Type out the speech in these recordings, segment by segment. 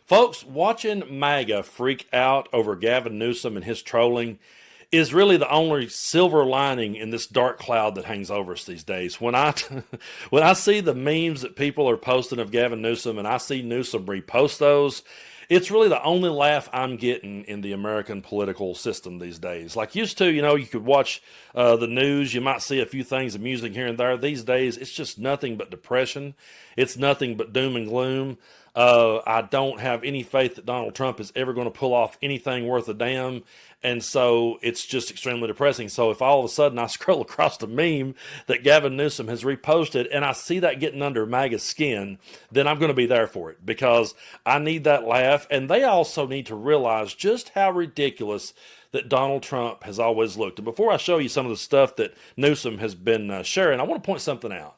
Folks, watching MAGA freak out over Gavin Newsom and his trolling is really the only silver lining in this dark cloud that hangs over us these days. When I when I see the memes that people are posting of Gavin Newsom and I see Newsom repost those, it's really the only laugh I'm getting in the American political system these days. Like used to, you could watch the news, you might see a few things amusing here and there. These days, it's just nothing but depression. It's nothing but doom and gloom. I don't have any faith that Donald Trump is ever going to pull off anything worth a damn. And so it's just extremely depressing. So if all of a sudden I scroll across the meme that Gavin Newsom has reposted and I see that getting under MAGA's skin, then I'm going to be there for it because I need that laugh. And they also need to realize just how ridiculous that Donald Trump has always looked. And before I show you some of the stuff that Newsom has been sharing, I want to point something out.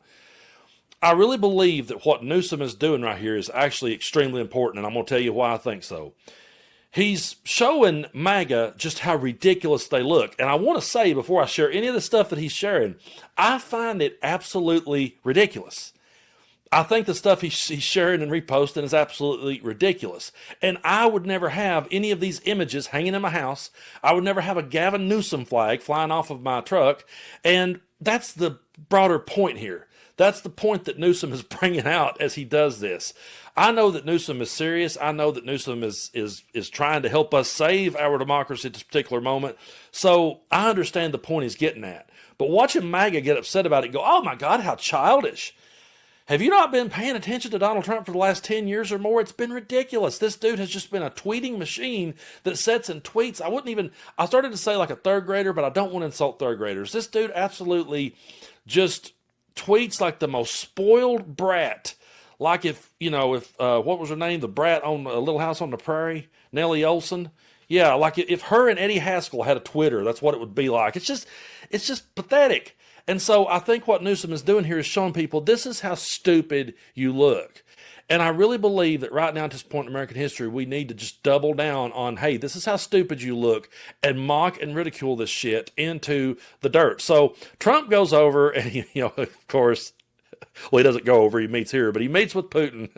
I really believe that what Newsom is doing right here is actually extremely important, and I'm going to tell you why I think so. He's showing MAGA just how ridiculous they look. And I want to say, before I share any of the stuff that he's sharing, I find it absolutely ridiculous. I think the stuff he's sharing and reposting is absolutely ridiculous. And I would never have any of these images hanging in my house. I would never have a Gavin Newsom flag flying off of my truck. And that's the broader point here. That's the point that Newsom is bringing out as he does this. I know that Newsom is serious. I know that Newsom is trying to help us save our democracy at this particular moment. So I understand the point he's getting at. But watching MAGA get upset about it and go, oh my God, how childish. Have you not been paying attention to Donald Trump for the last 10 years or more? It's been ridiculous. This dude has just been a tweeting machine that sets and tweets. I started to say like a third grader, but I don't want to insult third graders. This dude absolutely just tweets like the most spoiled brat. Like if what was her name? The brat on a Little House on the Prairie, Nellie Olson. Yeah, like if her and Eddie Haskell had a Twitter, that's what it would be like. It's just pathetic. And so I think what Newsom is doing here is showing people this is how stupid you look. And I really believe that right now at this point in American history, we need to just double down on, hey, this is how stupid you look, and mock and ridicule this shit into the dirt. So Trump goes over and, of course, well, he doesn't go over, he meets here, but he meets with Putin.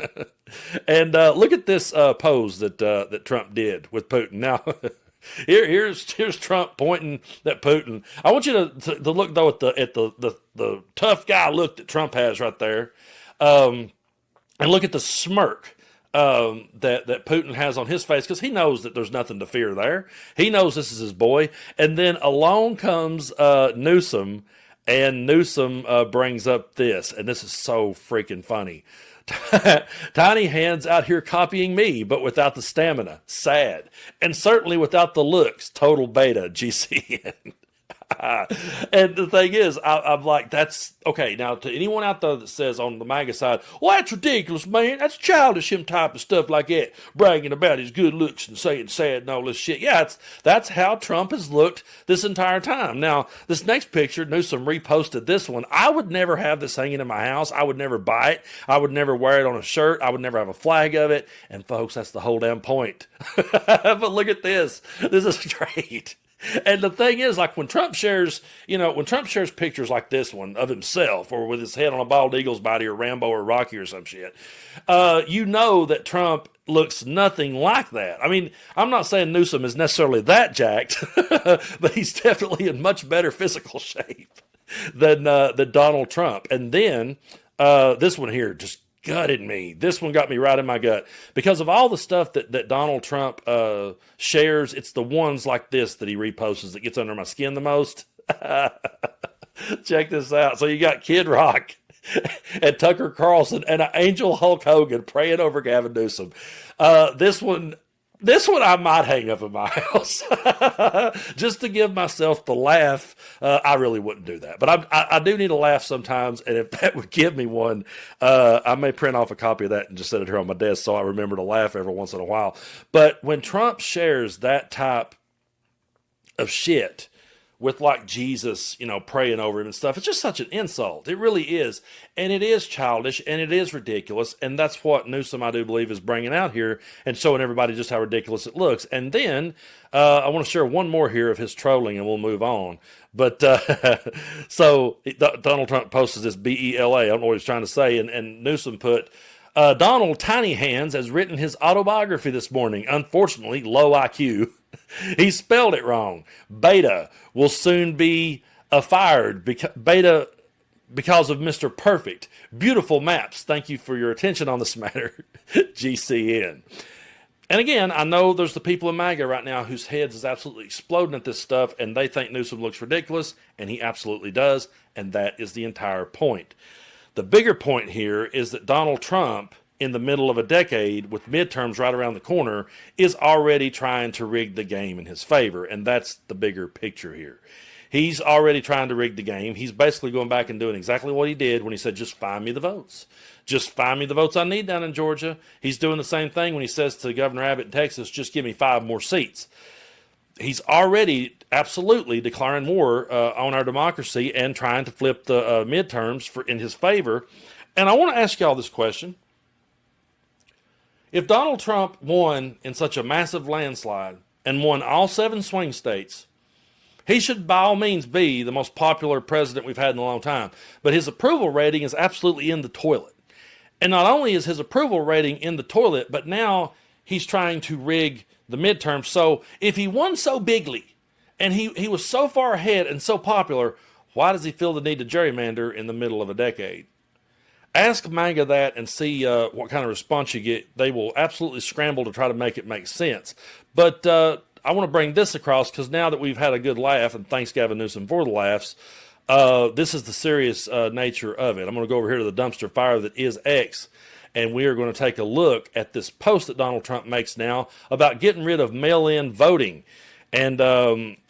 And look at this pose that Trump did with Putin. Now, here's Trump pointing at Putin. I want you to look, though, at the tough guy look that Trump has right there. And look at the smirk that Putin has on his face, because he knows that there's nothing to fear there. He knows this is his boy. And then along comes Newsom, and Newsom brings up this, and this is so freaking funny. Tiny hands out here copying me, but without the stamina. Sad. And certainly without the looks. Total beta, GCN. And the thing is, I'm like, that's okay. Now, to anyone out there that says on the MAGA side, well, that's ridiculous, man. That's childish, him type of stuff like that, bragging about his good looks and saying sad and all this shit. Yeah, that's how Trump has looked this entire time. Now, this next picture, Newsom reposted this one. I would never have this hanging in my house. I would never buy it. I would never wear it on a shirt. I would never have a flag of it. And folks, that's the whole damn point. But look at this. This is great. And the thing is, like when Trump shares pictures like this one of himself or with his head on a bald eagle's body or Rambo or Rocky or some shit, that Trump looks nothing like that. I mean, I'm not saying Newsom is necessarily that jacked, but he's definitely in much better physical shape than Donald Trump. And then this one here just gutted me. This one got me right in my gut because of all the stuff that Donald Trump shares. It's the ones like this that he reposts that gets under my skin the most. Check this out. So you got Kid Rock and Tucker Carlson and an Angel Hulk Hogan praying over Gavin Newsom. This one I might hang up in my house just to give myself the laugh. I really wouldn't do that, but I do need a laugh sometimes. And if that would give me one, I may print off a copy of that and just set it here on my desk so I remember to laugh every once in a while. But when Trump shares that type of shit with like Jesus, praying over him and stuff, it's just such an insult. It really is. And it is childish and it is ridiculous. And that's what Newsom, I do believe, is bringing out here and showing everybody just how ridiculous it looks. And then I want to share one more here of his trolling and we'll move on. But so Donald Trump posted this BELA. I don't know what he's trying to say. And Newsom put, Donald Tiny Hands has written his autobiography this morning. Unfortunately, low IQ. He spelled it wrong. Beta will soon be fired. Beta because of Mr. Perfect. Beautiful maps. Thank you for your attention on this matter. GCN. And again, I know there's the people in MAGA right now whose heads is absolutely exploding at this stuff, and they think Newsom looks ridiculous, and he absolutely does, and that is the entire point. The bigger point here is that Donald Trump, in the middle of a decade, with midterms right around the corner, is already trying to rig the game in his favor, and that's the bigger picture here. He's already trying to rig the game. He's basically going back and doing exactly what he did when he said, just find me the votes. Just find me the votes I need down in Georgia. He's doing the same thing when he says to Governor Abbott in Texas, just give me 5 more seats. He's already absolutely declaring war on our democracy and trying to flip the midterms in his favor. And I want to ask y'all this question. If Donald Trump won in such a massive landslide and won all 7 swing states, he should by all means be the most popular president we've had in a long time. But his approval rating is absolutely in the toilet. And not only is his approval rating in the toilet, but now he's trying to rig the midterms. So if he won so bigly and he was so far ahead and so popular, why does he feel the need to gerrymander in the middle of a decade? Ask MAGA that and see what kind of response you get. They will absolutely scramble to try to make it make sense. But I want to bring this across because now that we've had a good laugh, and thanks Gavin Newsom for the laughs, this is the serious nature of it. I'm going to go over here to the dumpster fire that is X, and we are going to take a look at this post that Donald Trump makes now about getting rid of mail-in voting. And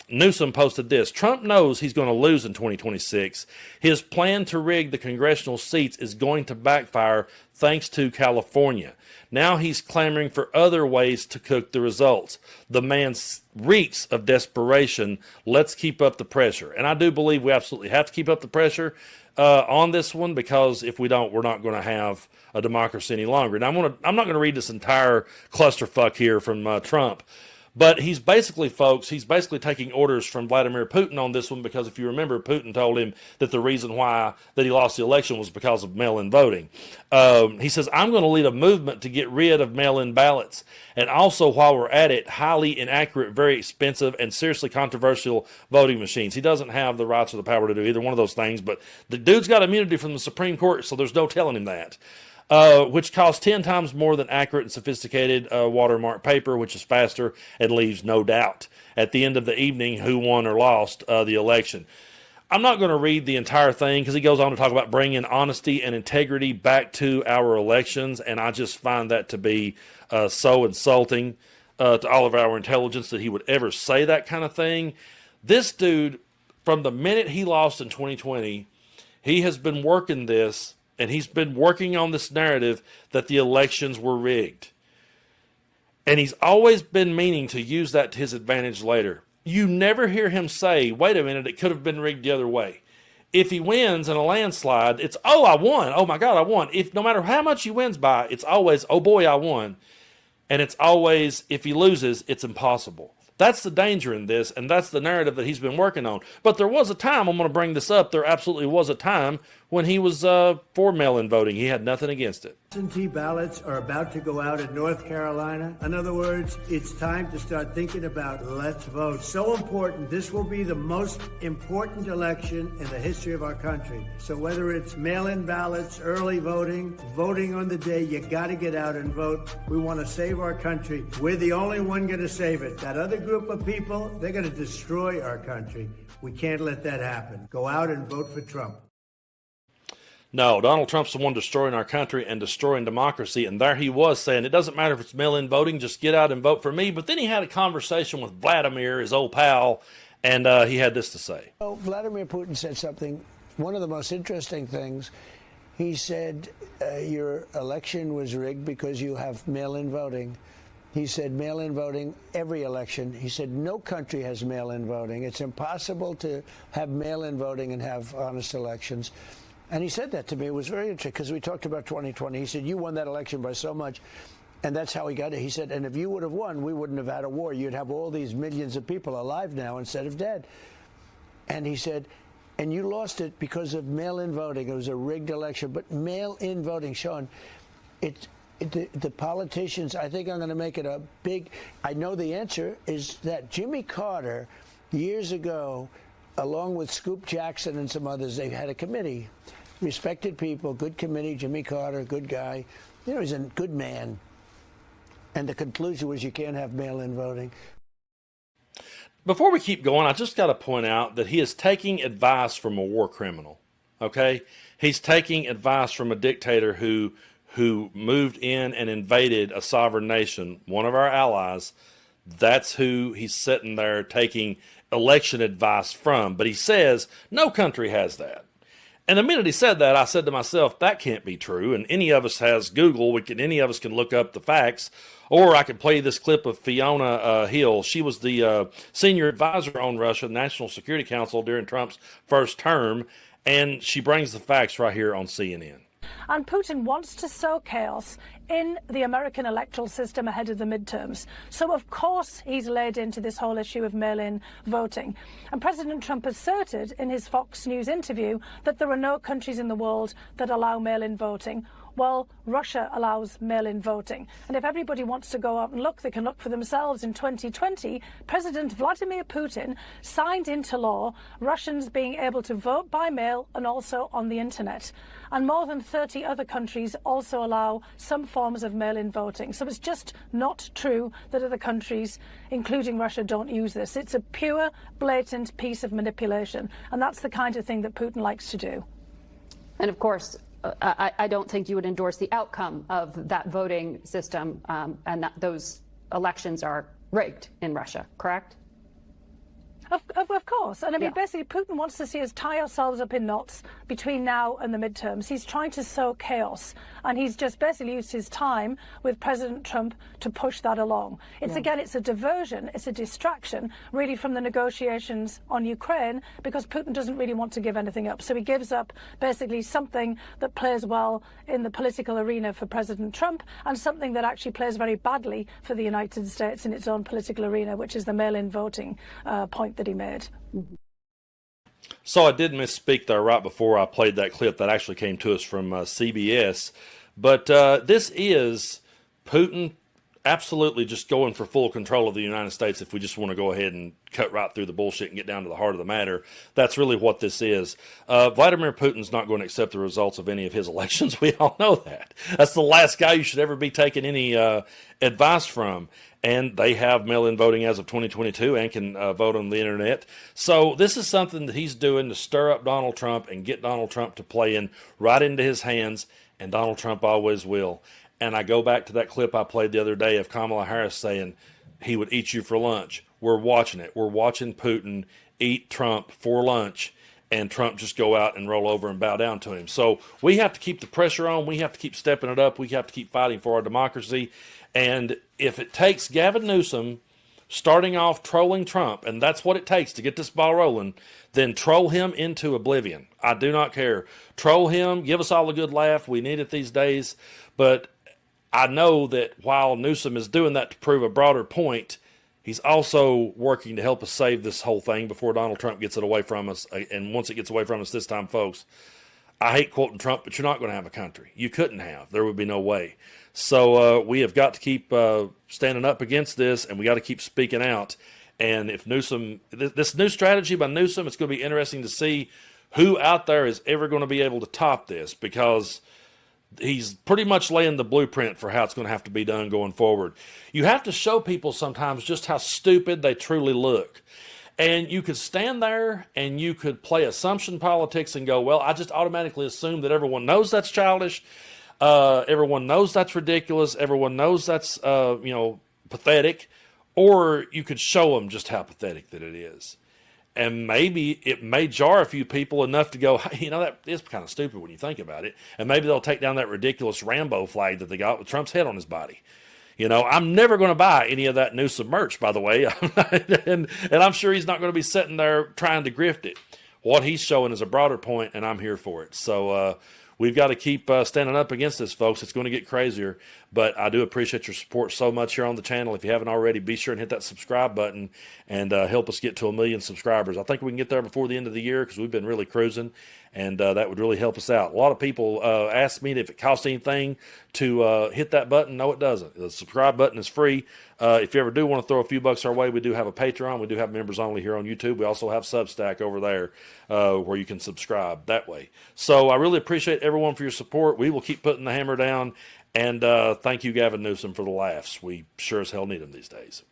Newsom posted this. Trump knows he's going to lose in 2026. His plan to rig the congressional seats is going to backfire thanks to California. Now he's clamoring for other ways to cook the results. The man reeks of desperation. Let's keep up the pressure. And I do believe we absolutely have to keep up the pressure on this one, because if we don't, we're not going to have a democracy any longer. Now, I'm not going to read this entire clusterfuck here from Trump. But he's basically, folks, taking orders from Vladimir Putin on this one, because if you remember, Putin told him that the reason why that he lost the election was because of mail-in voting. He says, I'm going to lead a movement to get rid of mail-in ballots. And also, while we're at it, highly inaccurate, very expensive, and seriously controversial voting machines. He doesn't have the rights or the power to do either one of those things, but the dude's got immunity from the Supreme Court, so there's no telling him that. Which costs 10 times more than accurate and sophisticated watermark paper, which is faster and leaves no doubt at the end of the evening who won or lost the election. I'm not going to read the entire thing because he goes on to talk about bringing honesty and integrity back to our elections, and I just find that to be so insulting to all of our intelligence that he would ever say that kind of thing. This dude, from the minute he lost in 2020, he has been working this. And he's been working on this narrative that the elections were rigged. And he's always been meaning to use that to his advantage later. You never hear him say, wait a minute, it could have been rigged the other way. If he wins in a landslide, it's, oh, I won. Oh, my God, I won. No matter how much he wins by, it's always, oh, boy, I won. And it's always, if he loses, it's impossible. That's the danger in this, and that's the narrative that he's been working on. But there was a time, I'm going to bring this up, there absolutely was a time when he was for mail-in voting. He had nothing against it. Absentee ballots are about to go out in North Carolina. In other words, it's time to start thinking about let's vote. So important. This will be the most important election in the history of our country. So whether it's mail-in ballots, early voting, voting on the day, you got to get out and vote. We want to save our country. We're the only one going to save it. That other group of people, they're going to destroy our country. We can't let that happen. Go out and vote for Trump. No, Donald Trump's the one destroying our country and destroying democracy. And there he was saying, it doesn't matter if it's mail-in voting, just get out and vote for me. But then he had a conversation with Vladimir, his old pal, and he had this to say. Oh, Vladimir Putin said something, one of the most interesting things. He said, your election was rigged because you have mail-in voting. He said mail-in voting, every election. He said no country has mail-in voting. It's impossible to have mail-in voting and have honest elections. And he said that to me. It was very interesting because we talked about 2020. He said, you won that election by so much. And that's how he got it. He said, and if you would have won, we wouldn't have had a war. You'd have all these millions of people alive now instead of dead. And he said, and you lost it because of mail-in voting. It was a rigged election. But mail-in voting, Sean, the politicians, I think I'm going to make it a big, I know the answer is that Jimmy Carter, years ago, along with Scoop Jackson and some others, they had a committee, respected people, good committee, Jimmy Carter, good guy, you know, he's a good man. And the conclusion was you can't have mail-in voting. Before we keep going, I just got to point out that he is taking advice from a war criminal, okay? He's taking advice from a dictator who moved in and invaded a sovereign nation, one of our allies. That's who he's sitting there taking election advice from. But he says no country has that. And the minute he said that, I said to myself, that can't be true. And any of us has Google. Any of us can look up the facts. Or I could play this clip of Fionna Hill. She was the senior advisor on Russia, National Security Council during Trump's first term. And she brings the facts right here on CNN. And Putin wants to sow chaos in the American electoral system ahead of the midterms. So, of course, he's laid into this whole issue of mail-in voting. And President Trump asserted in his Fox News interview that there are no countries in the world that allow mail-in voting. Well, Russia allows mail-in voting. And if everybody wants to go out and look, they can look for themselves. In 2020, President Vladimir Putin signed into law Russians being able to vote by mail and also on the internet. And more than 30 other countries also allow some forms of mail-in voting. So it's just not true that other countries, including Russia, don't use this. It's a pure, blatant piece of manipulation. And that's the kind of thing that Putin likes to do. And of course, I don't think you would endorse the outcome of that voting system and that those elections are rigged in Russia, correct? Of course. And I mean, basically, Putin wants to see us tie ourselves up in knots between now and the midterms. He's trying to sow chaos. And he's just basically used his time with President Trump to push that along. Again, it's a diversion. It's a distraction, really, from the negotiations on Ukraine, because Putin doesn't really want to give anything up. So he gives up basically something that plays well in the political arena for President Trump and something that actually plays very badly for the United States in its own political arena, which is the mail-in voting point that he made. So I did misspeak there right before I played that clip that actually came to us from CBS. But this is Putin absolutely just going for full control of the United States. If we just want to go ahead and cut right through the bullshit and get down to the heart of the matter, that's really what this is. Vladimir Putin's not going to accept the results of any of his elections. We all know that. That's the last guy you should ever be taking any advice from. And they have mail-in voting as of 2022 and can vote on the internet. So this is something that he's doing to stir up Donald Trump and get Donald Trump to play in right into his hands, and Donald Trump always will. And I go back to that clip I played the other day of Kamala Harris saying he would eat you for lunch. We're watching it. We're watching Putin eat Trump for lunch, and Trump just go out and roll over and bow down to him. So we have to keep the pressure on. We have to keep stepping it up. We have to keep fighting for our democracy. And if it takes Gavin Newsom starting off trolling Trump, and that's what it takes to get this ball rolling, then troll him into oblivion. I do not care. Troll him. Give us all a good laugh. We need it these days. But I know that while Newsom is doing that to prove a broader point, he's also working to help us save this whole thing before Donald Trump gets it away from us. And once it gets away from us this time, folks, I hate quoting Trump, but you're not going to have a country. You couldn't have. There would be no way. So we have got to keep standing up against this, and we got to keep speaking out. And if Newsom, this new strategy by Newsom, it's going to be interesting to see who out there is ever going to be able to top this, because he's pretty much laying the blueprint for how it's going to have to be done going forward. You have to show people sometimes just how stupid they truly look. And you could stand there and you could play assumption politics and go, well, I just automatically assume that everyone knows that's childish. Everyone knows that's ridiculous. Everyone knows that's, pathetic. Or you could show them just how pathetic that it is. And maybe it may jar a few people enough to go, hey, that is kind of stupid when you think about it. And maybe they'll take down that ridiculous Rambo flag that they got with Trump's head on his body. I'm never going to buy any of that Newsom merch, by the way. and I'm sure he's not going to be sitting there trying to grift it. What he's showing is a broader point, and I'm here for it. So we've got to keep standing up against this, folks. It's going to get crazier. But I do appreciate your support so much here on the channel. If you haven't already, be sure and hit that subscribe button and help us get to 1 million subscribers. I think we can get there before the end of the year because we've been really cruising. and that would really help us out. A lot of people ask me if it costs anything to hit that button. No, it doesn't. The subscribe button is free. If you ever do want to throw a few bucks our way, we do have a Patreon. We do have members only here on YouTube. We also have Substack over there where you can subscribe that way. So I really appreciate everyone for your support. We will keep putting the hammer down. And thank you, Gavin Newsom, for the laughs. We sure as hell need them these days.